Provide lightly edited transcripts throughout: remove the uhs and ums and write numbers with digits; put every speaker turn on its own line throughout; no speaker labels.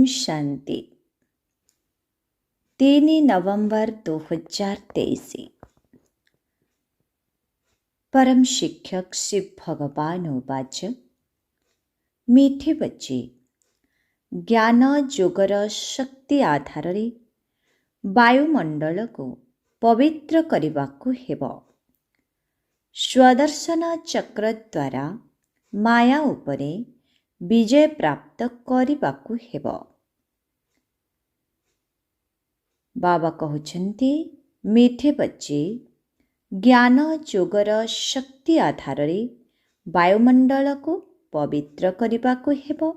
शांति। 3 नवंबर 2023। परम शिक्षक शिव भगवान उवाच। मीठे बच्चे, ज्ञान जोगर शक्ति आधार रे वायुमंडल को पवित्र करने हेब। स्वदर्शन चक्र द्वारा माया उपरे विजय प्राप्त करने हेब। बाबा कहते, मीठे बच्चे, ज्ञान जोगर शक्ति आधार रे वायुमंडल को पवित्र करने हेब।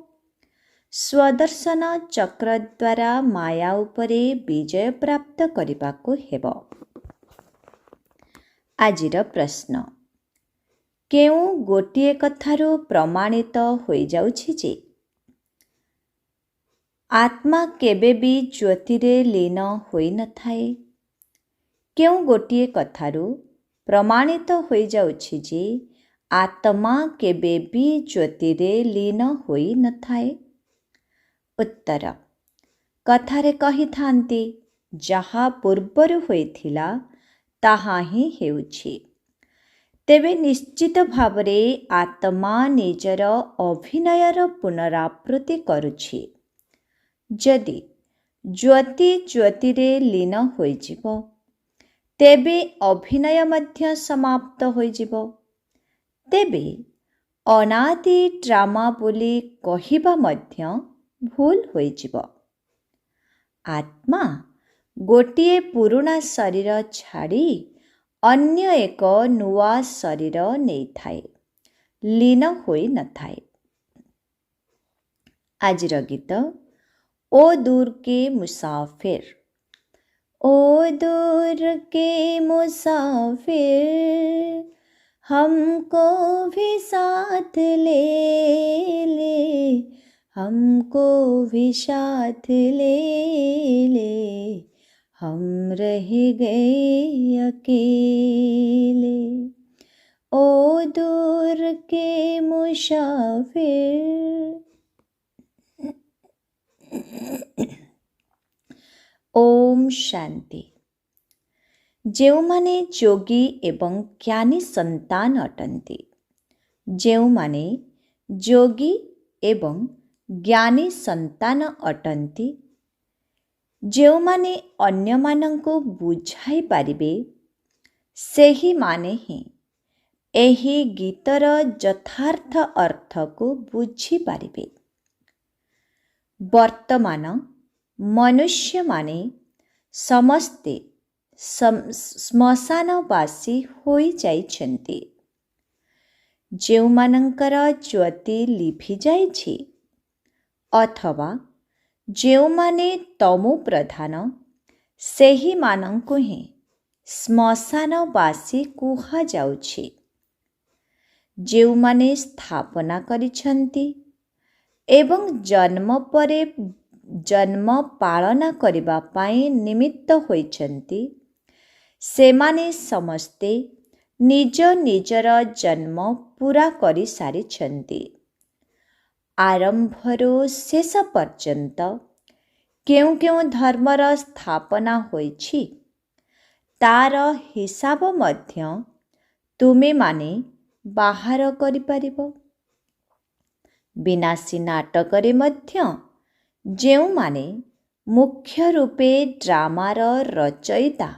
स्वदर्शन चक्र द्वारा माया उपरे विजय प्राप्त करने हेब। आजिर प्रश्न, केउ गोटिए कथारू प्रमाणित होई जाउछि जे आत्मा केबे भी ज्योति रे लीन होई न थाए। केउ गोटिए कथारू प्रमाणित होई जाउछि जे आत्मा केबे भी ज्योति रे लीन होई न थाए। उत्तर, कथारे कहि थांती, जहा पूर्वरु होइथिला ताहा ही हेउछि। तेबे निश्चित भावरे आत्मा निजर अभिनयर पुनरावृत्ति करुछि। जदि ज्योति ज्योति रे लीन होइजिबो, तेबे अभिनय मध्य समाप्त होइजिबो। तेबे अनादि ड्रामा बोली कहिबा मध्य भूल होइजिबो। आत्मा गोटिए पुरुणा शरीर छाड़ी अन्य एक नुआ शरीर नहीं थाए, लीन होई न थाए। आजिर गीत, ओ दूर के मुसाफिर। ओ दूर के मुसाफिर, हमको भी साथ ले ले, हमको भी साथ ले ले, हम रह गए अकेले। ओ दूर के मुसाफिर। ओम शांति। जेउमाने जोगी एवं ज्ञानी संतान अटंती, जेउमाने जोगी एवं ज्ञानी संतान अटंती, जेउमाने अन्यमानंको बुझाई पारिबे, सेही माने ही एही गीतर यथार्थ अर्थ को बुझी पारिबे। वर्तमान मनुष्य माने समस्ते श्मशानवासी होई जाइछन्ति। जेउमानंकर ज्योति लिभि जाइछि अथवा जेउमाने तमो प्रधान, सेही मानंकु ही श्मशानवासी कुहा जाउछि। जेउमाने स्थापना करिछन्ति एवं जन्म परे जन्म पालना करिबा पाई निमित्त होइछन्ति, सेमाने समस्ते निज निजर जन्म पूरा करि सारिछन्ति। आरंभरो शेष पर्यंत केउ केउ धर्मर स्थापना होइछि, तार हिसाब मध्य तुमे माने बाहर करि परिबो। विनाशी नाटकरे मध्य जेउ माने मुख्य रूपे ड्रामार रचयिता,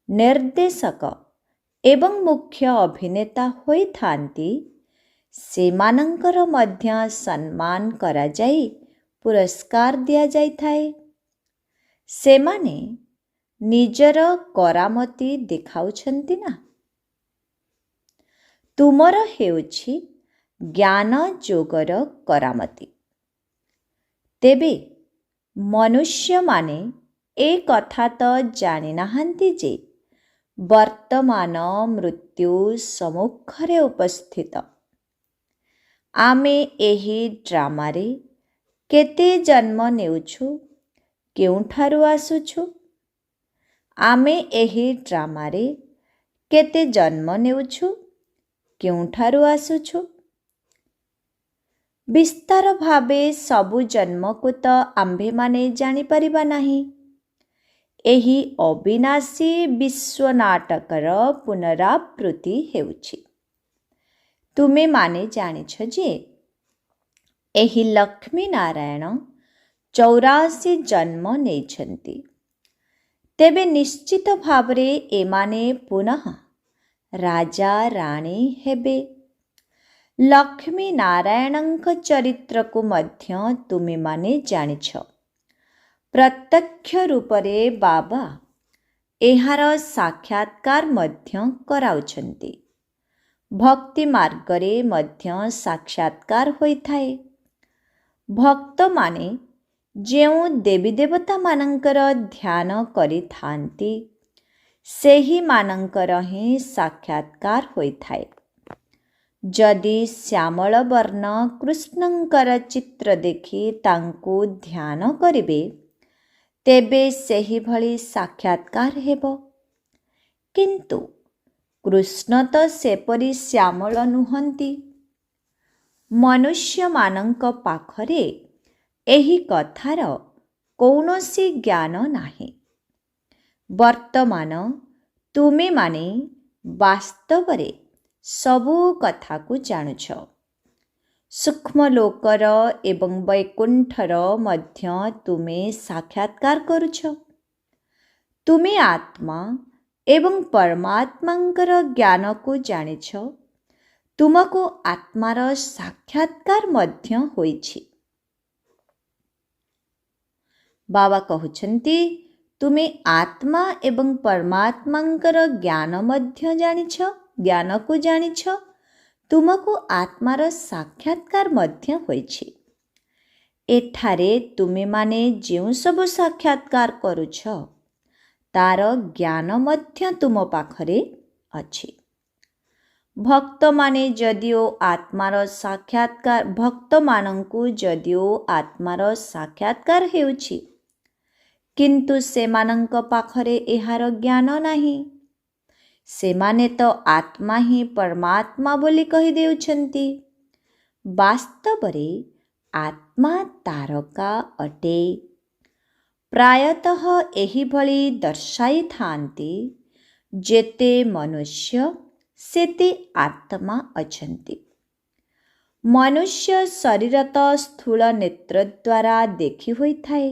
निर्देशक एवं मुख्य अभिनेता होई थांती, सेमानंकर मध्य सम्मान करा जाई पुरस्कार दिया जाई थाए। सेमाने निजर करामती देखाउछन्ति ना। तुमर हेउछि ज्ञान जोगर करामती। तेबे मनुष्य माने ए कथा तो जानि नाहंती जे वर्तमान मृत्यु सम्मुखरे उपस्थित। आमे एही ड्रामारे केते जन्म नेउछु, केउठारु आसुछु। आमे एही ड्रामारे केते जन्म नेउछु, केउठारु आसुछु। ବିସ୍ତାର ଭାବେ ସବୁ ଜନ୍ମକୁ ତ ଆମ୍ଭେମାନେ ଜାଣିପାରିବା ନାହିଁ। ଏହି ଅବିନାଶୀ ବିଶ୍ୱ ନାଟକର ପୁନରାବୃତ୍ତି ହେଉଛି। ତୁମେମାନେ ଜାଣିଛ ଯେ ଏହି ଲକ୍ଷ୍ମୀ ନାରାୟଣ 84 ଜନ୍ମ ନେଇଛନ୍ତି। ତେବେ ନିଶ୍ଚିତ ଭାବରେ ଏମାନେ ପୁନଃ ରାଜା ରାଣୀ ହେବେ। ଲକ୍ଷ୍ମୀ ନାରାୟଣଙ୍କ ଚରିତ୍ରକୁ ମଧ୍ୟ ତୁମେମାନେ ଜାଣିଛ। ପ୍ରତ୍ୟକ୍ଷ ରୂପରେ ବାବା ଏହାର ସାକ୍ଷାତକାର ମଧ୍ୟ କରାଉଛନ୍ତି। ଭକ୍ତି ମାର୍ଗରେ ମଧ୍ୟ ସାକ୍ଷାତକାର ହୋଇଥାଏ। ଭକ୍ତମାନେ ଯେଉଁ ଦେବୀ ଦେବତାମାନଙ୍କର ଧ୍ୟାନ କରିଥାନ୍ତି ସେହିମାନଙ୍କର ହିଁ ସାକ୍ଷାତକାର ହୋଇଥାଏ। ଯଦି ଶ୍ୟାମଳ ବର୍ଣ୍ଣ କୃଷ୍ଣଙ୍କର ଚିତ୍ର ଦେଖି ତାଙ୍କୁ ଧ୍ୟାନ କରିବେ ତେବେ ସେହିଭଳି ସାକ୍ଷାତକାର ହେବ। କିନ୍ତୁ କୃଷ୍ଣ ତ ସେପରି ଶ୍ୟାମଳ ନୁହନ୍ତି। ମନୁଷ୍ୟମାନଙ୍କ ପାଖରେ ଏହି କଥାର କୌଣସି ଜ୍ଞାନ ନାହିଁ। ବର୍ତ୍ତମାନ ତୁମେମାନେ ବାସ୍ତବରେ ସବୁ କଥାକୁ ଜାଣୁଛ। ସୂକ୍ଷ୍ମ ଲୋକର ଏବଂ ବୈକୁଣ୍ଠର ମଧ୍ୟ ତୁମେ ସାକ୍ଷାତକାର କରୁଛ। ତୁମେ ଆତ୍ମା ଏବଂ ପରମାତ୍ମାଙ୍କର ଜ୍ଞାନକୁ ଜାଣିଛ। ତୁମକୁ ଆତ୍ମାର ସାକ୍ଷାତକାର ମଧ୍ୟ ହୋଇଛି। ବାବା କହୁଛନ୍ତି ତୁମେ ଆତ୍ମା ଏବଂ ପରମାତ୍ମାଙ୍କର ଜ୍ଞାନ ମଧ୍ୟ ଜ୍ଞାନକୁ ଜାଣିଛ। ତୁମକୁ ଆତ୍ମାର ସାକ୍ଷାତକାର ମଧ୍ୟ ହୋଇଛି। ଏଠାରେ ତୁମେମାନେ ଯେଉଁ ସବୁ ସାକ୍ଷାତକାର କରୁଛ ତାର ଜ୍ଞାନ ମଧ୍ୟ ତୁମ ପାଖରେ ଅଛି। ଭକ୍ତମାନଙ୍କୁ ଯଦିଓ ଆତ୍ମାର ସାକ୍ଷାତକାର ହେଉଛି କିନ୍ତୁ ସେମାନଙ୍କ ପାଖରେ ଏହାର ଜ୍ଞାନ ନାହିଁ। ସେମାନେ ତ ଆତ୍ମା ହିଁ ପରମାତ୍ମା ବୋଲି କହିଦେଉଛନ୍ତି। ବାସ୍ତବରେ ଆତ୍ମା ତାରକା ଅଟେ। ପ୍ରାୟତଃ ଏହିଭଳି ଦର୍ଶାଇଥାନ୍ତି ଯେତେ ମନୁଷ୍ୟ ସେତେ ଆତ୍ମା ଅଛନ୍ତି। ମନୁଷ୍ୟ ଶରୀର ତ ସ୍ଥୂଳ ନେତ୍ର ଦ୍ୱାରା ଦେଖି ହୋଇଥାଏ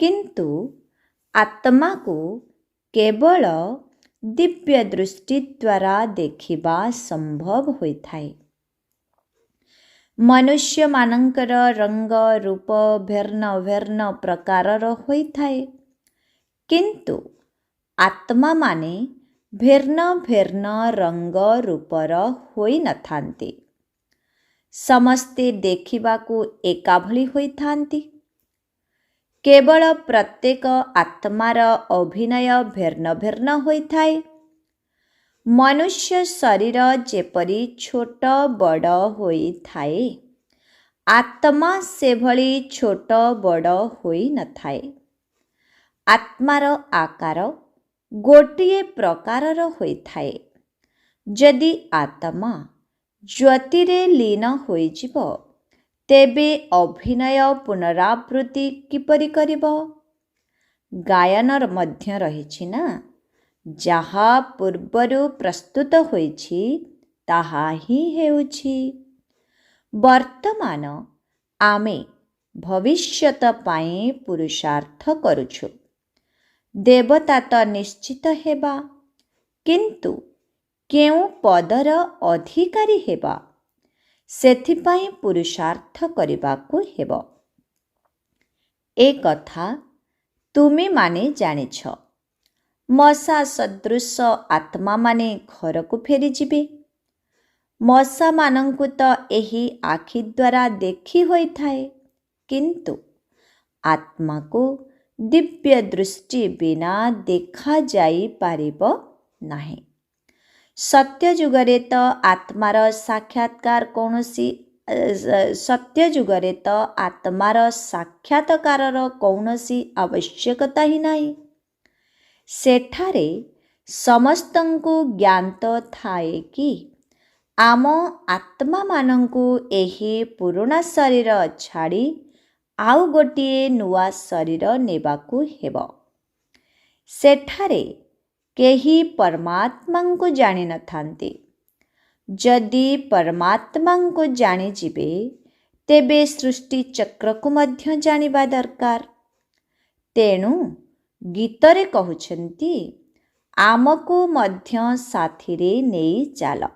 କିନ୍ତୁ ଆତ୍ମାକୁ କେବଳ ଦିବ୍ୟ ଦୃଷ୍ଟି ଦ୍ୱାରା ଦେଖିବା ସମ୍ଭବ ହୋଇଥାଏ। ମନୁଷ୍ୟମାନଙ୍କର ରଙ୍ଗ ରୂପ ଭିନ୍ନ ଭିନ୍ନ ପ୍ରକାରର ହୋଇଥାଏ କିନ୍ତୁ ଆତ୍ମାମାନେ ଭିନ୍ନ ଭିନ୍ନ ରଙ୍ଗ ରୂପର ହୋଇନଥାନ୍ତି। ସମସ୍ତେ ଦେଖିବାକୁ ଏକାଭଳି ହୋଇଥାନ୍ତି। କେବଳ ପ୍ରତ୍ୟେକ ଆତ୍ମାର ଅଭିନୟ ଭିନ୍ନ ଭିନ୍ନ ହୋଇଥାଏ। ମନୁଷ୍ୟ ଶରୀର ଯେପରି ଛୋଟ ବଡ଼ ହୋଇଥାଏ ଆତ୍ମା ସେଭଳି ଛୋଟ ବଡ଼ ହୋଇନଥାଏ। ଆତ୍ମାର ଆକାର ଗୋଟିଏ ପ୍ରକାରର ହୋଇଥାଏ। ଯଦି ଆତ୍ମା ଜ୍ୟୋତିରେ ଲୀନ ହୋଇଯିବ ତେବେ ଅଭିନୟ ପୁନରାବୃତ୍ତି କିପରି କରିବ? ଗାୟନର ମଧ୍ୟ ରହିଛି ନା, ଯାହା ପୂର୍ବରୁ ପ୍ରସ୍ତୁତ ହୋଇଛି ତାହା ହିଁ ହେଉଛି। ବର୍ତ୍ତମାନ ଆମେ ଭବିଷ୍ୟତ ପାଇଁ ପୁରୁଷାର୍ଥ କରୁଛୁ। ଦେବତା ତ ନିଶ୍ଚିତ ହେବା କିନ୍ତୁ କେଉଁ ପଦର ଅଧିକାରୀ ହେବା ସେଥିପାଇଁ ପୁରୁଷାର୍ଥ କରିବାକୁ ହେବ। ଏ କଥା ତୁମେମାନେ ଜାଣିଛ। ମଶା ସଦୃଶ ଆତ୍ମାମାନେ ଘରକୁ ଫେରିଯିବେ। ମଶାମାନଙ୍କୁ ତ ଏହି ଆଖି ଦ୍ୱାରା ଦେଖି ହୋଇଥାଏ କିନ୍ତୁ ଆତ୍ମାକୁ ଦିବ୍ୟ ଦୃଷ୍ଟି ବିନା ଦେଖାଯାଇପାରିବ ନାହିଁ। ସତ୍ୟ ଯୁଗରେ ତ ଆତ୍ମାର ସାକ୍ଷାତକାରର କୌଣସି ଆବଶ୍ୟକତା ହିଁ ନାହିଁ। ସେଠାରେ ସମସ୍ତଙ୍କୁ ଜ୍ଞାତ ଥାଏ କି आम आत्मा मानंकु एही पुरुणा शरीर छाड़ी आउ गोटिए नुआ शरीर नेबाकु हेबो। सेठारे केही परमात्मा को जानी न थांती। जदि परमात्मा को जानी जिबे तेबे सृष्टि चक्र को मध्य जानिबा दरकार। तेणु गीतरे कहउछंती आमको मध्य साथीरे नेई चाल।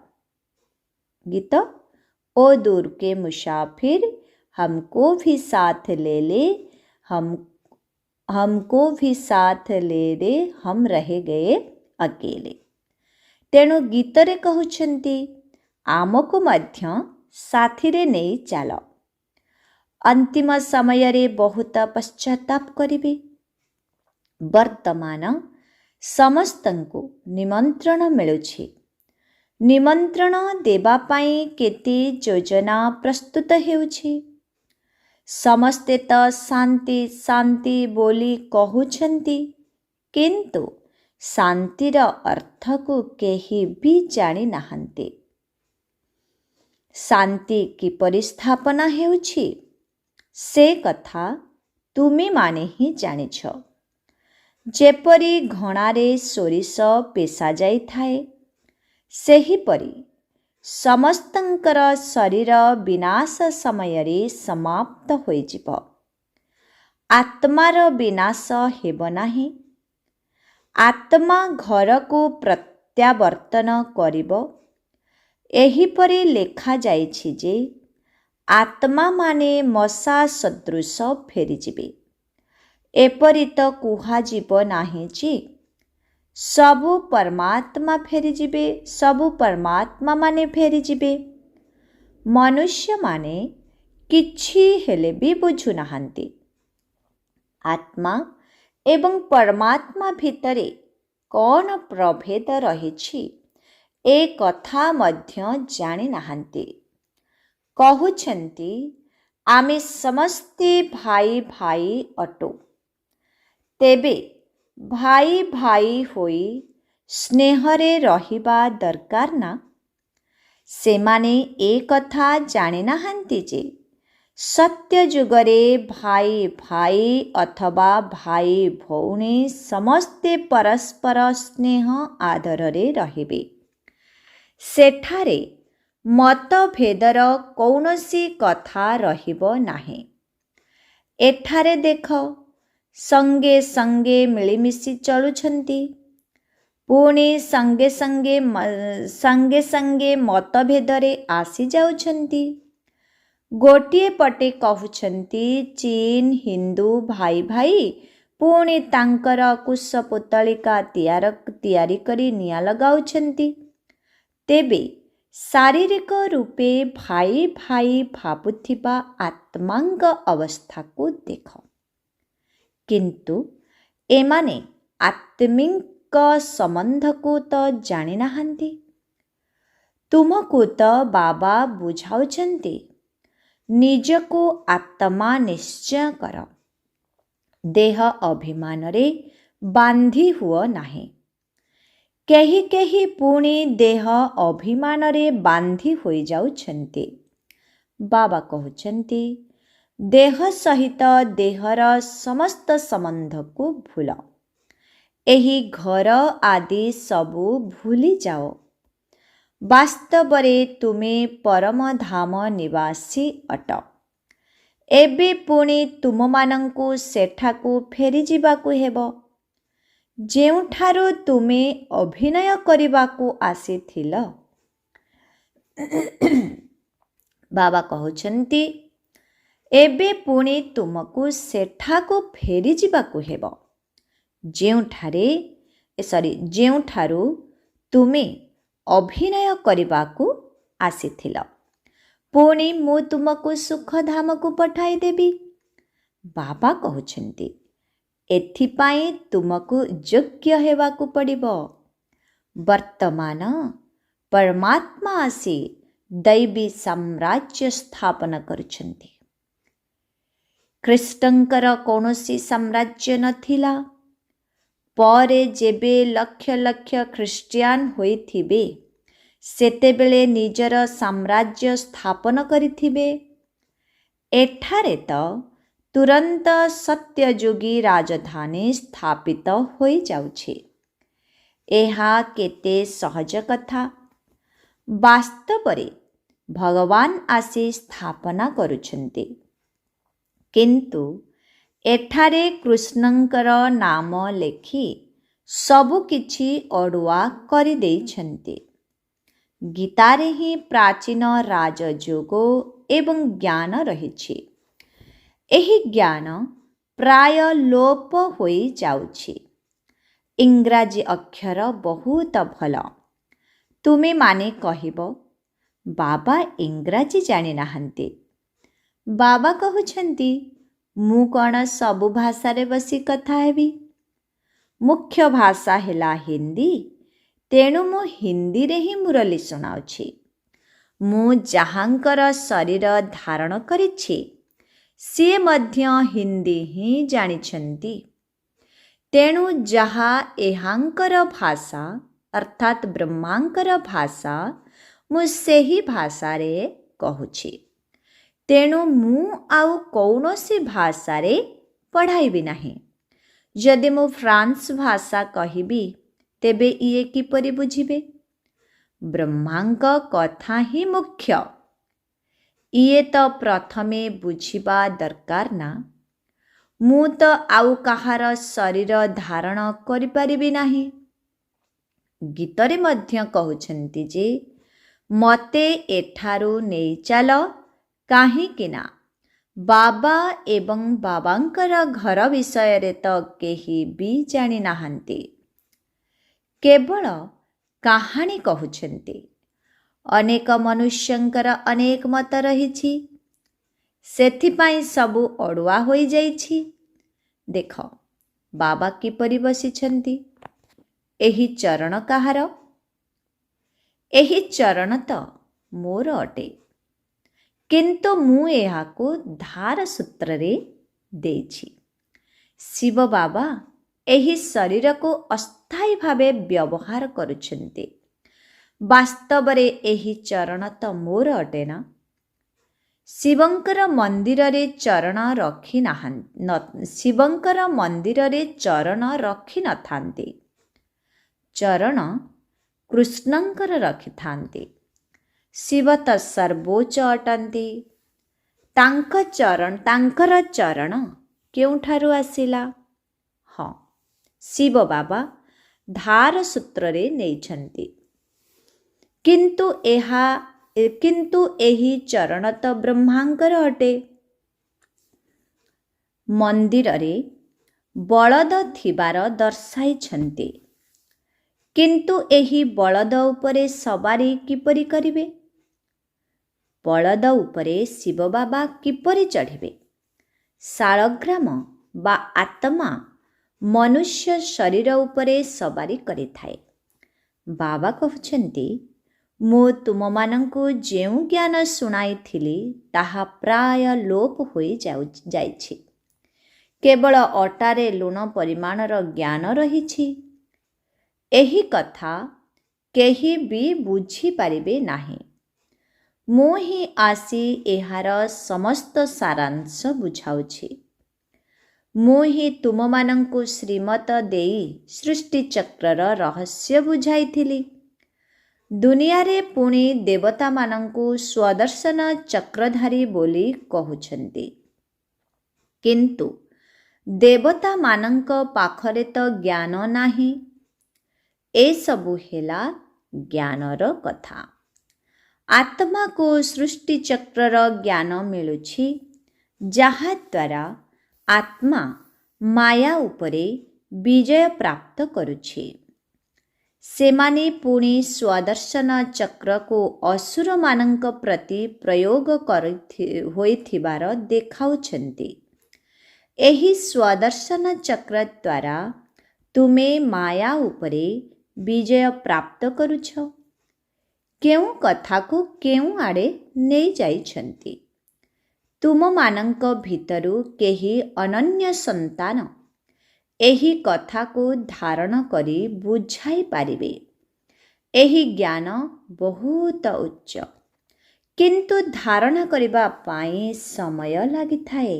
गीत ओ दूर के मुसाफिर हमको भी साथ ले ले, हमको भी साथ ले रे, हम रह गए अकेले। तेणु गीतरे कहउछंती आमको मध्य साथीरे नेई चाल। अंतिम समय रे बहुत पश्चाताप करिबे। वर्तमान समस्तंको निमंत्रण मिलुछि। निमंत्रण देबा पाई केते योजना प्रस्तुत हेउछि। समस्ते तो शांति शांति बोली कहउछंती, किंतु शांतिर अर्थ को केही भी जानी नाहंती। शांति किपरि स्थापना हेउछि से कथा तुमे माने ही जानिछ। जेपरि घणारे सोरिष पेशा जाई थाए, सेहीपरि समस्तंकर शरीर विनाश समय रे समाप्त होई जिव। आत्मार विनाश हेब नाही। आत्मा घर को प्रत्यावर्तन करिबो। एहीपरि लेखा जाइछि जे आत्मा माने मशा सदृश फेरी जिबे। एपरि तो कुहा जीव नाही जे सबु परमात्मा फेरी जिबे, सबु परमात्मा माने फेरी जिबे। मनुष्य माने किछि हेले भी बुझु नाहंती। आत्मा एवं परमात्मा भितरे कौन प्रभेद रहिछि ए कथा मध्य जानी नाहंती। कहउछंती आमे समस्ते भाई भाई अटो। तेबे भाई भाई होई स्नेहरे रहिबा दरकार ना। सेमाने ए कथा जाने नाहंती जे सत्य जुगरे भाई भाई अथवा भाई भौणी समस्ते परस्पर स्नेह आदररे रहिबे। सेठारे मतभेदर कौनसी कथा रहिबो नाही। एठारे देख संगे संगे मिलिमिशि चलुछंती, पुणी संगे संगे मतभेदरे आसी जाउछंती। गोटिए पटे कहउछंती चीन हिंदू भाई भाई, पुणी तांकर कुश पुतलिका तियारी करी निया लगाउछंती। तेबे शारीरिक रूपे भाई भाई भाबुथिबा आत्मांग अवस्था को देख। किंतु एमाने आत्मिक संबंध को तो जानी नाहंती। तुमको तो बाबा बुझाउछंती निज को आत्मा निश्चय कर। देह अभिमान रे बांधी हुओ नाही। केही केही पुणी देह अभिमान रे बांधी होई जाउछंती। बाबा कहउछंती देह सहित देहर समस्त संबंध को भूल। एही घर आदि सबु भूली जाओ। वास्तवरे तुमे परम धाम निवासी अट। एबे पुणी तुम मानंकु सेठाकु फेरी जिबाकु हेबो, जेउठारु तुमे अभिनय करिबाकु आसीथिल। बाबा कहउछंती एबे पुणी तुमको सेठाको फेरी जिबाकु हेबो, जेउठारु तुमे अभिनय करिबाकु आसीथिल। पुणी मु तुमको सुख धाम को पठाई देबी। बाबा कहउछंती एथिपाई तुमको योग्य हेबाकु पड़िबो। वर्तमान परमात्मा आसी दैवी साम्राज्य स्थापन करुछंती। ख्रीष्टंकर कौनसी साम्राज्य नथिला। परे जेबे लक्ष लक्ष ख्रीष्टियान होइथिबे, ସେତେବେଳେ ନିଜର ସାମ୍ରାଜ୍ୟ ସ୍ଥାପନ କରିଥିବେ। ଏଠାରେ ତ ତୁରନ୍ତ ସତ୍ୟଯୋଗୀ ରାଜଧାନୀ ସ୍ଥାପିତ ହୋଇଯାଉଛି। ଏହା କେତେ ସହଜ କଥା। ବାସ୍ତବରେ ଭଗବାନ ଆସି ସ୍ଥାପନା କରୁଛନ୍ତି, କିନ୍ତୁ ଏଠାରେ କୃଷ୍ଣଙ୍କର ନାମ ଲେଖି ସବୁକିଛି ଅଡ଼ୁଆ କରିଦେଇଛନ୍ତି। ଗୀତାରେ ହିଁ ପ୍ରାଚୀନ ରାଜଯୋଗ ଏବଂ ଜ୍ଞାନ ରହିଛି। ଏହି ଜ୍ଞାନ ପ୍ରାୟ ଲୋପ ହୋଇଯାଉଛି। ଇଂରାଜୀ ଅକ୍ଷର ବହୁତ ଭଲ। ତୁମେମାନେ କହିବ, ବାବା ଇଂରାଜୀ ଜାଣିନାହାନ୍ତି। ବାବା କହୁଛନ୍ତି, ମୁଁ କ'ଣ ସବୁ ଭାଷାରେ ବସି କଥା ହେବି? ମୁଖ୍ୟ ଭାଷା ହେଲା ହିନ୍ଦୀ, ତେଣୁ ମୁଁ ହିନ୍ଦୀରେ ହିଁ ମୁରଲୀ ଶୁଣାଉଛି। ମୁଁ ଯାହାଙ୍କର ଶରୀର ଧାରଣ କରିଛି, ସିଏ ମଧ୍ୟ ହିନ୍ଦୀ ହିଁ ଜାଣିଛନ୍ତି। ତେଣୁ ଯାହା ଏହାଙ୍କର ଭାଷା ଅର୍ଥାତ୍ ବ୍ରହ୍ମାଙ୍କର ଭାଷା, ମୁଁ ସେହି ଭାଷାରେ କହୁଛି। ତେଣୁ ମୁଁ ଆଉ କୌଣସି ଭାଷାରେ ପଢ଼ାଇବି ନାହିଁ। ଯଦି ମୁଁ ଫ୍ରାନ୍ସ ଭାଷା କହିବି, ତେବେ ଇଏ କିପରି ବୁଝିବେ? ବ୍ରହ୍ମାଙ୍କ କଥା ହିଁ ମୁଖ୍ୟ। ଇଏ ତ ପ୍ରଥମେ ବୁଝିବା ଦରକାର ନା। ମୁଁ ତ ଆଉ କାହାର ଶରୀର ଧାରଣ କରିପାରିବି ନାହିଁ। ଗୀତରେ ମଧ୍ୟ କହୁଛନ୍ତି ଯେ, ମୋତେ ଏଠାରୁ ନେଇଚାଲ, କାହିଁକି ନା ବାବା ଏବଂ ବାବାଙ୍କର ଘର ବିଷୟରେ ତ କେହି ବି ଜାଣିନାହାନ୍ତି। କେବଳ କାହାଣୀ କହୁଛନ୍ତି। ଅନେକ ମନୁଷ୍ୟଙ୍କର ଅନେକ ମତ ରହିଛି, ସେଥିପାଇଁ ସବୁ ଅଡ଼ୁଆ ହୋଇଯାଇଛି। ଦେଖ, ବାବା କିପରି ବସିଛନ୍ତି। ଏହି ଚରଣ କାହାର? ଏହି ଚରଣ ତ ମୋର ଅଟେ, କିନ୍ତୁ ମୁଁ ଏହାକୁ ଧାର ସୂତ୍ରରେ ଦେଇଛି। ଶିବ ବାବା ଏହି ଶରୀରକୁ ଅସ୍ଥାୟୀ ଭାବେ ବ୍ୟବହାର କରୁଛନ୍ତି। ବାସ୍ତବରେ ଏହି ଚରଣ ତ ମୋର ଅଟେ ନା। ଶିବଙ୍କର ମନ୍ଦିରରେ ଚରଣ ରଖିନଥାନ୍ତି। ଚରଣ କୃଷ୍ଣଙ୍କର ରଖିଥାନ୍ତି। ଶିବ ତ ସର୍ବୋଚ୍ଚ ଅଟନ୍ତି। ତାଙ୍କର ଚରଣ କେଉଁଠାରୁ ଆସିଲା? ହଁ, ଶିବ ବାବା ଧାର ସୂତ୍ରରେ ନେଇଛନ୍ତି। କିନ୍ତୁ ଏହି ଚରଣ ତ ବ୍ରହ୍ମାଙ୍କର ଅଟେ। ମନ୍ଦିରରେ ବଳଦ ଥିବାର ଦର୍ଶାଇଛନ୍ତି, କିନ୍ତୁ ଏହି ବଳଦ ଉପରେ ସବାରି କିପରି କରିବେ? ବଳଦ ଉପରେ ଶିବ ବାବା କିପରି ଚଢ଼ିବେ? ଶାଳଗ୍ରାମ ବା ଆତ୍ମା ମନୁଷ୍ୟ ଶରୀର ଉପରେ ସବାରି କରିଥାଏ। ବାବା କହୁଛନ୍ତି, ମୁଁ ତୁମମାନଙ୍କୁ ଯେଉଁ ଜ୍ଞାନ ଶୁଣାଇଥିଲି, ତାହା ପ୍ରାୟ ଲୋପ ହୋଇଯାଇଛି। କେବଳ ଅଟାରେ ଲୁଣ ପରିମାଣର ଜ୍ଞାନ ରହିଛି। ଏହି କଥା କେହି ବି ବୁଝିପାରିବେ ନାହିଁ। ମୁଁ ହିଁ ଆସି ଏହାର ସମସ୍ତ ସାରାଂଶ ବୁଝାଉଛି। ମୁଁ ହିଁ ତୁମମାନଙ୍କୁ ଶ୍ରୀମତ ଦେଇ ସୃଷ୍ଟିଚକ୍ରର ରହସ୍ୟ ବୁଝାଇଥିଲି। ଦୁନିଆରେ ପୁଣି ଦେବତାମାନଙ୍କୁ ସ୍ୱଦର୍ଶନ ଚକ୍ରଧାରୀ ବୋଲି କହୁଛନ୍ତି, କିନ୍ତୁ ଦେବତାମାନଙ୍କ ପାଖରେ ତ ଜ୍ଞାନ ନାହିଁ। ଏସବୁ ହେଲା ଜ୍ଞାନର କଥା। ଆତ୍ମାକୁ ସୃଷ୍ଟିଚକ୍ରର ଜ୍ଞାନ ମିଳୁଛି, ଯାହାଦ୍ୱାରା ଆତ୍ମା ମାୟା ଉପରେ ବିଜୟ ପ୍ରାପ୍ତ କରୁଛି। ସେମାନେ ପୁଣି ସ୍ୱଦର୍ଶନ ଚକ୍ରକୁ ଅସୁରମାନଙ୍କ ପ୍ରତି ପ୍ରୟୋଗ ହୋଇଥିବାର ଦେଖାଉଛନ୍ତି। ଏହି ସ୍ୱଦର୍ଶନ ଚକ୍ର ଦ୍ୱାରା ତୁମେ ମାୟା ଉପରେ ବିଜୟ ପ୍ରାପ୍ତ କରୁଛ। କେଉଁ କଥାକୁ କେଉଁ ଆଡ଼େ ନେଇଯାଇଛନ୍ତି। ତୁମମାନଙ୍କ ଭିତରୁ କେହି ଅନନ୍ୟ ସନ୍ତାନ ଏହି କଥାକୁ ଧାରଣ କରି ବୁଝାଇ ପାରିବେ। ଏହି ଜ୍ଞାନ ବହୁତ ଉଚ୍ଚ, କିନ୍ତୁ ଧାରଣା କରିବା ପାଇଁ ସମୟ ଲାଗିଥାଏ।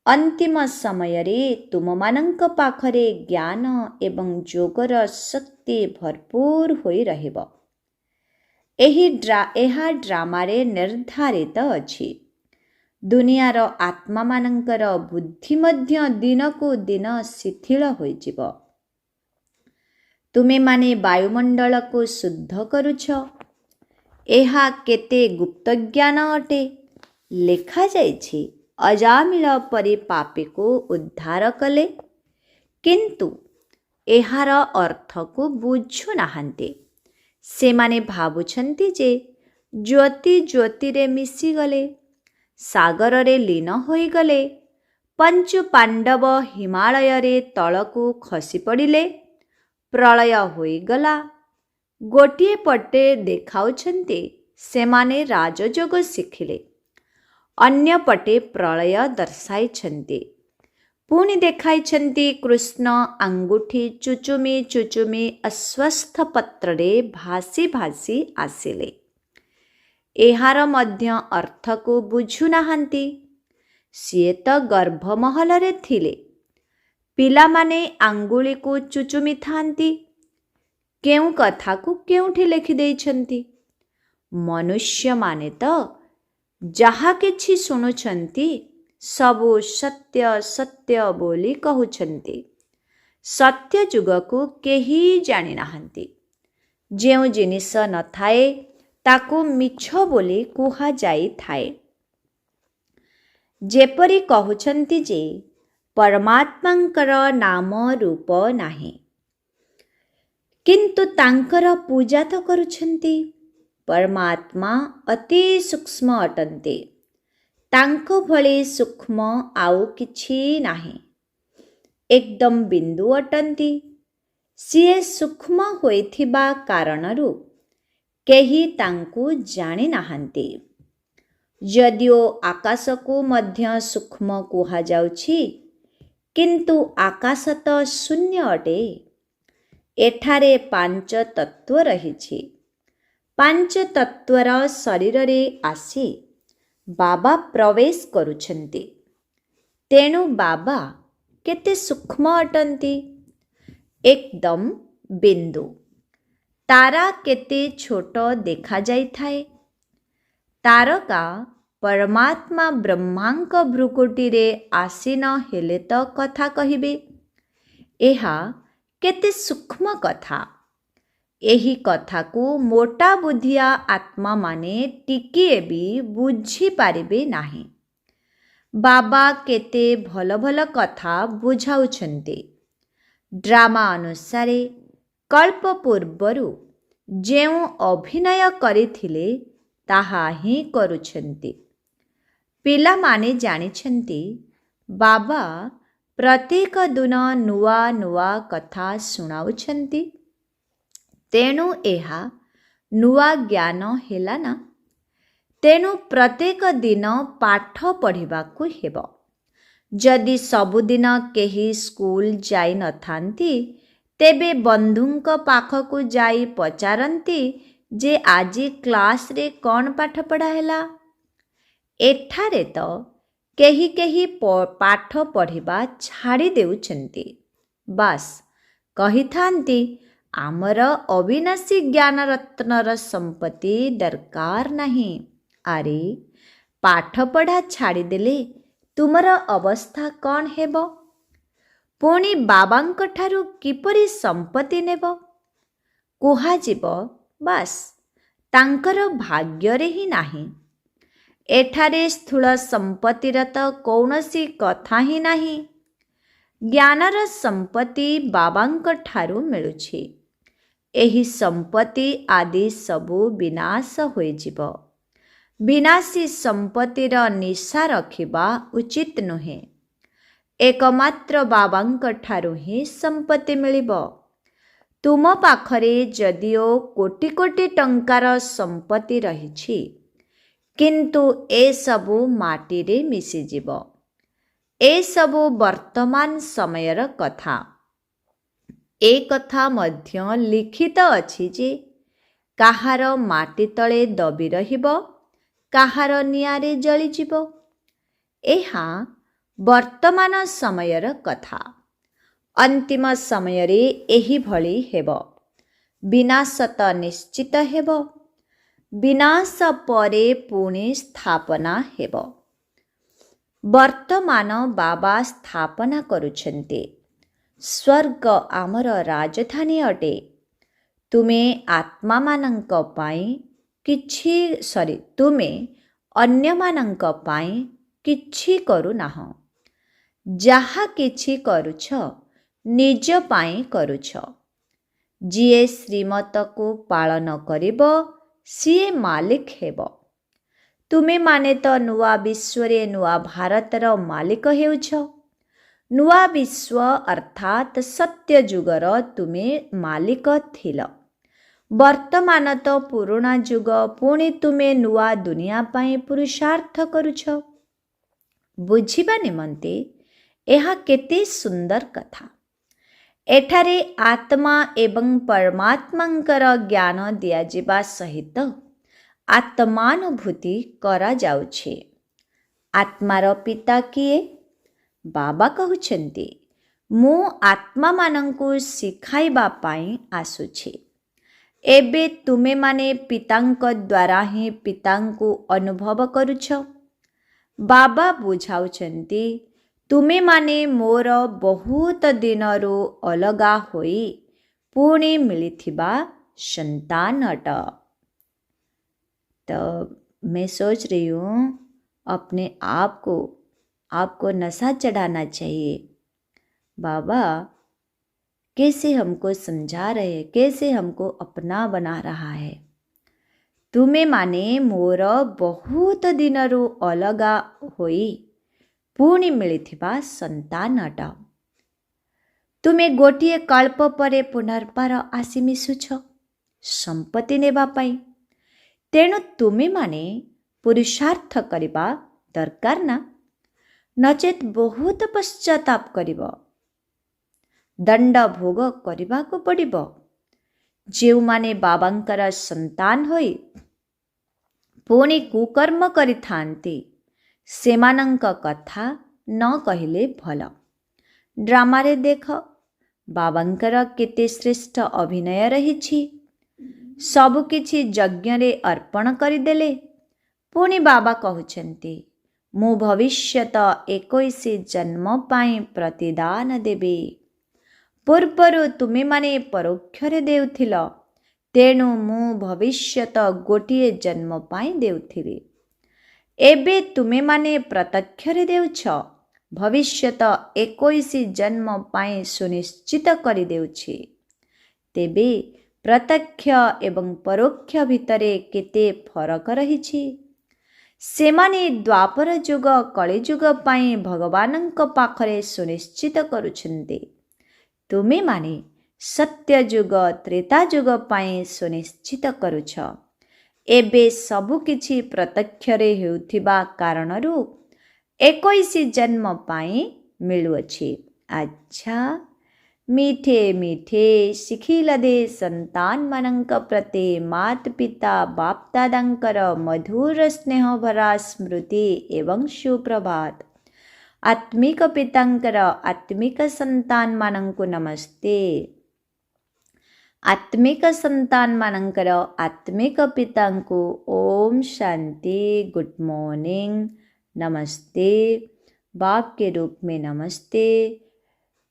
ଅନ୍ତିମ ସମୟରେ ତୁମମାନଙ୍କ ପାଖରେ ଜ୍ଞାନ ଏବଂ ଯୋଗର ଶକ୍ତି ଭରପୁର ହୋଇ ରହିବ। ଏହା ଡ୍ରାମାରେ ନିର୍ଦ୍ଧାରିତ ଅଛି। ଦୁନିଆର ଆତ୍ମାମାନଙ୍କର ବୁଦ୍ଧି ମଧ୍ୟ ଦିନକୁ ଦିନ ଶିଥିଳ ହୋଇଯିବ। ତୁମେମାନେ ବାୟୁମଣ୍ଡଳକୁ ଶୁଦ୍ଧ କରୁଛ। ଏହା କେତେ ଗୁପ୍ତ ଜ୍ଞାନ ଅଟେ। ଲେଖାଯାଇଛି, ଅଜାମିଳ ପରି ପାପୀକୁ ଉଦ୍ଧାର କଲେ, କିନ୍ତୁ ଏହାର ଅର୍ଥକୁ ବୁଝୁନାହାନ୍ତି। ସେମାନେ ଭାବୁଛନ୍ତି ଯେ ଜ୍ୟୋତି ଜ୍ୟୋତିରେ ମିଶିଗଲେ, ସାଗରରେ ଲୀନ ହୋଇଗଲେ, ପଞ୍ଚୁ ପାଣ୍ଡବ ହିମାଳୟରେ ତଳକୁ ଖସି ପଡ଼ିଲେ, ପ୍ରଳୟ ହୋଇଗଲା। ଗୋଟିଏ ପଟେ ଦେଖାଉଛନ୍ତି ସେମାନେ ରାଜଯୋଗ ଶିଖିଲେ, ଅନ୍ୟପଟେ ପ୍ରଳୟ ଦର୍ଶାଇଛନ୍ତି। ପୁଣି ଦେଖାଇଛନ୍ତି କୃଷ୍ଣ ଆଙ୍ଗୁଠି ଚୁଚୁମି ଚୁଚୁମି ଅଶ୍ୱତ୍ଥ ପତ୍ରରେ ଭାସି ଭାସି ଆସିଲେ। ଏହାର ମଧ୍ୟ ଅର୍ଥକୁ ବୁଝୁନାହାନ୍ତି। ସିଏ ତ ଗର୍ଭମହଲରେ ଥିଲେ। ପିଲାମାନେ ଆଙ୍ଗୁଳିକୁ ଚୁଚୁମିଥାନ୍ତି। କେଉଁ କଥାକୁ କେଉଁଠି ଲେଖିଦେଇଛନ୍ତି। ମନୁଷ୍ୟମାନେ ତ ଯାହା କିଛି ଶୁଣୁଛନ୍ତି ସବୁ ସତ୍ୟ ସତ୍ୟ ବୋଲି କହୁଛନ୍ତି। ସତ୍ୟ ଯୁଗକୁ କେହି ଜାଣିନାହାନ୍ତି। ଯେଉଁ ଜିନିଷ ନଥାଏ ତାକୁ ମିଛ ବୋଲି କୁହାଯାଇଥାଏ। ଯେପରି କହୁଛନ୍ତି ଯେ ପରମାତ୍ମାଙ୍କର ନାମ ରୂପ ନାହିଁ, କିନ୍ତୁ ତାଙ୍କର ପୂଜା ତ କରୁଛନ୍ତି। ପରମାତ୍ମା ଅତି ସୂକ୍ଷ୍ମ ଅଟନ୍ତି। ତାଙ୍କ ଭଳି ସୂକ୍ଷ୍ମ ଆଉ କିଛି ନାହିଁ। ଏକଦମ ବିନ୍ଦୁ ଅଟନ୍ତି। ସିଏ ସୂକ୍ଷ୍ମ ହୋଇଥିବା କାରଣରୁ କେହି ତାଙ୍କୁ ଜାଣିନାହାନ୍ତି। ଯଦିଓ ଆକାଶକୁ ମଧ୍ୟ ସୂକ୍ଷ୍ମ କୁହାଯାଉଛି, କିନ୍ତୁ ଆକାଶ ତ ଶୂନ୍ୟ ଅଟେ। ଏଠାରେ ପାଞ୍ଚ ତତ୍ତ୍ୱ ରହିଛି। ପାଞ୍ଚ ତତ୍ତ୍ୱର ଶରୀରରେ ଆସି ବାବା ପ୍ରବେଶ କରୁଛନ୍ତି। ତେଣୁ ବାବା କେତେ ସୂକ୍ଷ୍ମ ଅଟନ୍ତି। ଏକଦମ ବିନ୍ଦୁ। ତାରା କେତେ ଛୋଟ ଦେଖାଯାଇଥାଏ। ତାରକା ପରମାତ୍ମା ବ୍ରହ୍ମାଙ୍କ ଭ୍ରୁକୁଟିରେ ଆସୀନ ହେଲେ ତ କଥା କହିବେ। ଏହା କେତେ ସୂକ୍ଷ୍ମ କଥା। ଏହି କଥାକୁ ମୋଟା ବୁଦ୍ଧିଆ ଆତ୍ମାମାନେ ଟିକିଏ ବି ବୁଝିପାରିବେ ନାହିଁ। ବାବା କେତେ ଭଲ ଭଲ କଥା ବୁଝାଉଛନ୍ତି। ଡ୍ରାମା ଅନୁସାରେ କଳ୍ପ ପୂର୍ବରୁ ଯେଉଁ ଅଭିନୟ କରିଥିଲେ ତାହା ହିଁ କରୁଛନ୍ତି। ପିଲାମାନେ ଜାଣିଛନ୍ତି ବାବା ପ୍ରତ୍ୟେକ ଦିନ ନୂଆ ନୂଆ କଥା ଶୁଣାଉଛନ୍ତି। ତେଣୁ ଏହା ନୂଆ ଜ୍ଞାନ ହେଲା ନା। ତେଣୁ ପ୍ରତ୍ୟେକ ଦିନ ପାଠ ପଢ଼ିବାକୁ ହେବ। ଯଦି ସବୁଦିନ କେହି ସ୍କୁଲ ଯାଇନଥାନ୍ତି, ତେବେ ବନ୍ଧୁଙ୍କ ପାଖକୁ ଯାଇ ପଚାରନ୍ତି ଯେ ଆଜି କ୍ଲାସରେ କ'ଣ ପାଠ ପଢ଼ା ହେଲା। ଏଠାରେ ତ କେହି କେହି ପାଠ ପଢ଼ିବା ଛାଡ଼ି ଦେଉଛନ୍ତି। ବାସ୍ କହିଥାନ୍ତି ଆମର ଅବିନାଶୀ ଜ୍ଞାନରତ୍ନର ସମ୍ପତ୍ତି ଦରକାର ନାହିଁ। ଆରେ ପାଠପଢ଼ା ଛାଡ଼ିଦେଲେ ତୁମର ଅବସ୍ଥା କ'ଣ ହେବ? ପୁଣି ବାବାଙ୍କଠାରୁ କିପରି ସମ୍ପତ୍ତି ନେବ? କୁହାଯିବ ବାସ୍ ତାଙ୍କର ଭାଗ୍ୟରେ ହିଁ ନାହିଁ। ଏଠାରେ ସ୍ଥୂଳ ସମ୍ପତ୍ତିର ତ କୌଣସି କଥା ହିଁ ନାହିଁ। ଜ୍ଞାନର ସମ୍ପତ୍ତି ବାବାଙ୍କଠାରୁ ମିଳୁଛି। ଏହି ସମ୍ପତ୍ତି ଆଦି ସବୁ ବିନାଶ ହୋଇଯିବ। ବିନାଶୀ ସମ୍ପତ୍ତିର ନିଶା ରଖିବା ଉଚିତ ନୁହେଁ। ଏକମାତ୍ର ବାବାଙ୍କଠାରୁ ହିଁ ସମ୍ପତ୍ତି ମିଳିବ। ତୁମ ପାଖରେ ଯଦିଓ କୋଟି କୋଟି ଟଙ୍କାର ସମ୍ପତ୍ତି ରହିଛି, କିନ୍ତୁ ଏସବୁ ମାଟିରେ ମିଶିଯିବ। ଏସବୁ ବର୍ତ୍ତମାନ ସମୟର କଥା। ଏ କଥା ମଧ୍ୟ ଲିଖିତ ଅଛି ଯେ କାହାର ମାଟି ତଳେ ଦବି ରହିବ, କାହାର ନିଆଁରେ ଜଳିଯିବ। ଏହା ବର୍ତ୍ତମାନ ସମୟର କଥା। ଅନ୍ତିମ ସମୟରେ ଏହିଭଳି ହେବ। ବିନାଶ ତ ନିଶ୍ଚିତ ହେବ। ବିନାଶ ପରେ ପୁଣି ସ୍ଥାପନା ହେବ। ବର୍ତ୍ତମାନ ବାବା ସ୍ଥାପନା କରୁଛନ୍ତି। ସ୍ୱର୍ଗ ଆମର ରାଜଧାନୀ ଅଟେ। ତୁମେ ଆତ୍ମାମାନଙ୍କ ପାଇଁ ତୁମେ ଅନ୍ୟମାନଙ୍କ ପାଇଁ କିଛି କରୁନାହଁ। ଯାହା କିଛି କରୁଛ ନିଜ ପାଇଁ କରୁଛ। ଯିଏ ଶ୍ରୀମତକୁ ପାଳନ କରିବ ସିଏ ମାଲିକ ହେବ। ତୁମେମାନେ ତ ନୂଆ ବିଶ୍ୱରେ ନୂଆ ଭାରତର ମାଲିକ ହେଉଛ। ନୂଆ ବିଶ୍ୱ ଅର୍ଥାତ୍ ସତ୍ୟ ଯୁଗର ତୁମେ ମାଲିକ ଥିଲ। ବର୍ତ୍ତମାନ ତ ପୁରୁଣା ଯୁଗ, ପୁଣି ତୁମେ ନୂଆ ଦୁନିଆ ପାଇଁ ପୁରୁଷାର୍ଥ କରୁଛ। ବୁଝିବା ନିମନ୍ତେ ଏହା କେତେ ସୁନ୍ଦର କଥା। ଏଠାରେ ଆତ୍ମା ଏବଂ ପରମାତ୍ମାଙ୍କର ଜ୍ଞାନ ଦିଆଯିବା ସହିତ ଆତ୍ମାନୁଭୂତି କରାଯାଉଛି। ଆତ୍ମାର ପିତା କିଏ? ବାବା କହୁଛନ୍ତି, ମୁଁ ଆତ୍ମାମାନଙ୍କୁ ଶିଖାଇବା ପାଇଁ ଆସୁଛି। ଏବେ ତୁମେମାନେ ପିତାଙ୍କ ଦ୍ୱାରା ହିଁ ପିତାଙ୍କୁ ଅନୁଭବ କରୁଛ। ବାବା ବୁଝାଉଛନ୍ତି, ତୁମେମାନେ ମୋର ବହୁତ ଦିନରୁ ଅଲଗା ହୋଇ ପୁଣି ମିଳିଥିବା संतान अट। तो मैं सोच रही हूँ अपने आपको नशा चढ़ाना चाहिए। बाबा कैसे हमको समझा रहे हैं, कैसे हमको अपना बना रहा है। तुम्हें माने मोर बहुत दिनरू अलगा होई पुणी मिलिथिबा संतान अट। तुमे गोटिए कल्प परे पुनर्बार आसी मिशुछ संपत्ति नेबा पाई। तेणु तुमे माने पुरुषार्थ करिबा दरकार ना, नचेत बहुत पश्चाताप करिब, दंड भोग करिबा को पड़िब। जेउ माने बाबांकर संतान होई पुणी कुकर्म करिथांती सेमानंक कथा न कहिले भल। ड्रामारे देख बाबांकर केते श्रेष्ठ अभिनय रहिछि। सबुकिछि यज्ञरे अर्पण करिदेले। पुणी बाबा कहउछन्ति, मु भविष्यत 21 जन्म पाई प्रतिदान देबे। पूर्वरु तुमे माने परोक्षरे देउथिल, तेणु मु भविष्यत गोटिए जन्म पाई देउथिबि। एबे तुमे माने प्रत्यक्षरे देउछ, भविष्यत 21 जन्म पाई सुनिश्चित करि देउछि। तेबे प्रत्यक्ष एवं परोक्ष भितरे केते फरक रहिछि। सेमाने द्वापर युग कଳି युग पाई भगवानंक पाखरे सुनिश्चित करुछन्ते। तुमे माने सत्य युग त्रेता युग पाई सुनिश्चित करुछ। एबे सबु किछि प्रत्यक्षरे हेउथिबा कारणरू 21 जन्म पाई मिलुअछि। अच्छा, मीठे मीठे शिखिलदे संतान मानंक प्रति मात पिता बाप दादांकर मधुर स्नेह भरा स्मृति एवं सुप्रभात। आत्मिक पितांकर आत्मिक संतान मानंकु नमस्ते। आत्मिक संतान मानंकर आत्मिक पितांकु ओम शांति, गुड मॉर्निंग, नमस्ते। बाप के रूप में नमस्ते,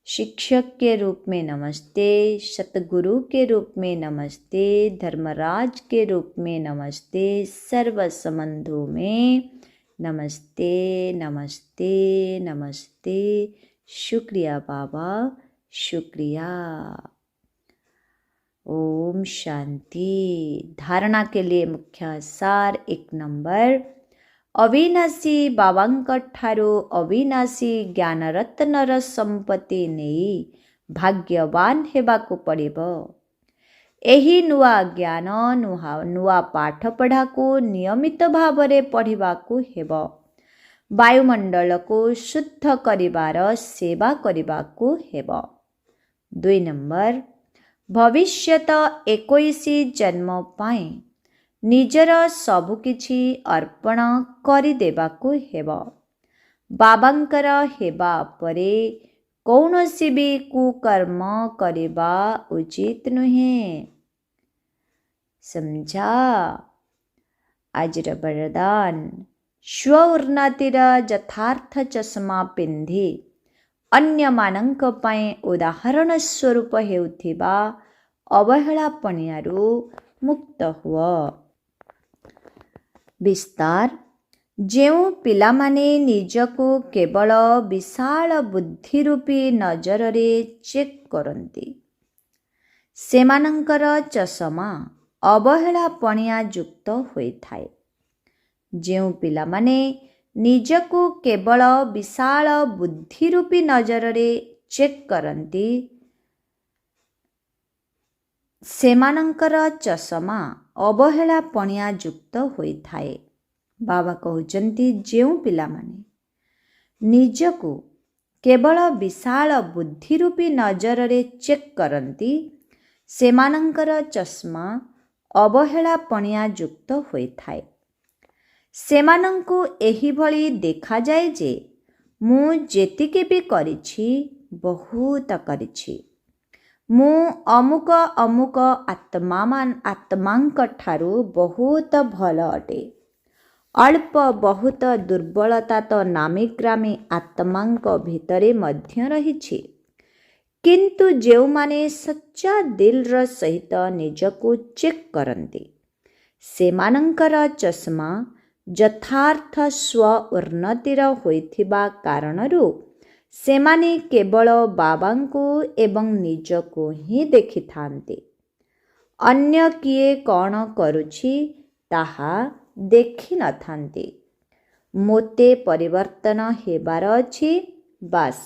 शिक्षक के रूप में नमस्ते, सतगुरु के रूप में नमस्ते, धर्मराज के रूप में नमस्ते, सर्व संबंधों में नमस्ते नमस्ते नमस्ते। शुक्रिया बाबा, शुक्रिया। ओम शांति। धारणा के लिए मुख्य सार 1 नंबर, अविनाशी बाबांक ठारू अविनाशी ज्ञान रत्नर संपत्ति नहीं भाग्यवान हेबाकु पड़िब। एही नुआ ज्ञान नुआ पाठ पढ़ा को नियमित भावरे पढ़िबाकु हेब। वायुमंडल को शुद्ध करिबार सेवा करिबाकु हेब। 2 नंबर भविष्यत 21 जन्म पाए निजर सबुकिछि अर्पण करिदेबाकु हेब। बाबांकर हेबा परे कौनसी भी कुकर्म करिबा उचित नुहे। समझा। आजिर वरदान स्व उन्नतिर यथार्थ चश्मा पिंधि अन्य मानंक पाए उदाहरण स्वरूप हेउथिबा अवहेला पणियारू मुक्त हुआ। विस्तार जेउ पिलामाने निजको केवल विशाल बुद्धिरूपी नजररे चेक करती सेमानंकर चषमा अवहेला पणिया युक्त होइथाए। जेउ पिलामाने निजको केवल विशाल बुद्धिरूपी नजररे चेक करती सेमानंकर चषमा अवहेला पणिया युक्त होइथाए। बाबा कहउचंती जेउ पिलामाने निजको केवल विशाल बुद्धिरूपी नजररे चेक करती सेमानंकर चश्मा अवहेला पणिया युक्त होइथाए। सेमानंकु एही भली देखा जाए जे मु जेतिके भी करिछि बहुत करिछि, मु अमुक अमुक आत्मांक ठारू बहुत भल अटे, अल्प बहुत दुर्बलता तो नामीग्रामी आत्मांक भितरे मध्य रहिछि। किंतु जेउ माने सच्चा दिलर सहित निजको चेक करती सेमानंकर चश्मा यथार्थ स्व उन्नतिर होइथिबा कारणरू सेमाने केवल बाबांको एवं निजको ही देखिथांती। अन्य किए कौन करुछि ताहा देखि न थांती। मोते परिवर्तन हेबार अछि बास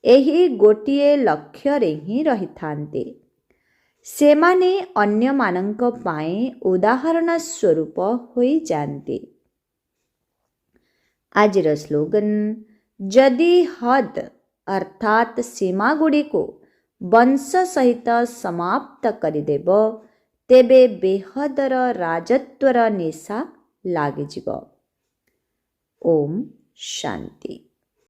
एही गोटिए लक्ष्य रे ही रही थांती। सेमाने अन्य मानंक पाए उदाहरण स्वरूप होई जानती। आजिर स्लोगन जदि हद अर्थात सीमा गुड़ी को वंश सहित समाप्त करिदेब तेबे बेहदर राजत्वर निशा लागिजिब। ओम शांति।